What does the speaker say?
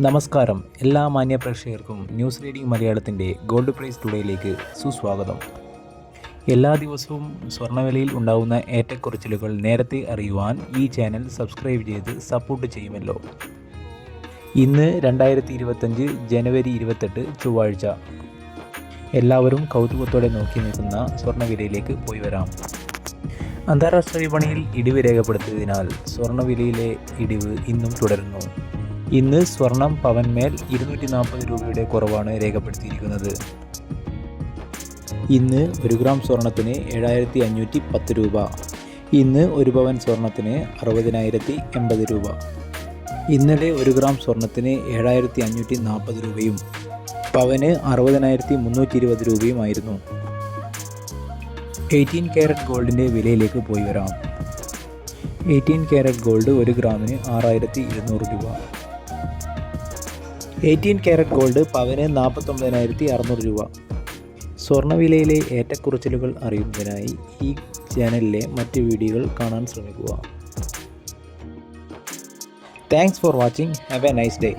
നമസ്കാരം എല്ലാ മാന്യ പ്രേക്ഷകർക്കും ന്യൂസ് റീഡിംഗ് മലയാളത്തിൻ്റെ ഗോൾഡ് പ്രൈസ് ടുഡേയിലേക്ക് സുസ്വാഗതം. എല്ലാ ദിവസവും സ്വർണ്ണവിലയിൽ ഉണ്ടാകുന്ന ഏറ്റക്കുറച്ചിലുകൾ നേരത്തെ അറിയുവാൻ ഈ ചാനൽ സബ്സ്ക്രൈബ് ചെയ്ത് സപ്പോർട്ട് ചെയ്യുമല്ലോ. ഇന്ന് 2025 ജനുവരി 28 ചൊവ്വാഴ്ച. എല്ലാവരും കൗതുകത്തോടെ നോക്കി നിൽക്കുന്ന സ്വർണ്ണവിലയിലേക്ക് പോയി വരാം. അന്താരാഷ്ട്ര വിപണിയിൽ ഇടിവ് രേഖപ്പെടുത്തിയതിനാൽ സ്വർണ്ണവിലയിലെ ഇടിവ് ഇന്നും തുടരുന്നു. ഇന്ന് സ്വർണം പവന്മേൽ 240 രൂപയുടെ കുറവാണ് രേഖപ്പെടുത്തിയിരിക്കുന്നത്. ഇന്ന് 1 ഗ്രാം സ്വർണത്തിന് 7510 രൂപ. ഇന്ന് 1 പവൻ സ്വർണത്തിന് 60,080 രൂപ. ഇന്നലെ 1 ഗ്രാം സ്വർണത്തിന് 7540 രൂപയും പവന് 60,320 രൂപയുമായിരുന്നു. 18 കാരറ്റ് ഗോൾഡിൻ്റെ വിലയിലേക്ക് പോയി വരാം. 18 കാരറ്റ് ഗോൾഡ് 1 ഗ്രാമിന് 6200 രൂപ. 18 കാരറ്റ് ഗോൾഡ് പവന് 49,600 രൂപ. സ്വർണ്ണവിലയിലെ ഏറ്റക്കുറച്ചിലുകൾ അറിയുന്നതിനായി ഈ ചാനലിലെ മറ്റ് വീഡിയോകൾ കാണാൻ ശ്രമിക്കുക. Thanks for watching. Have A nice day.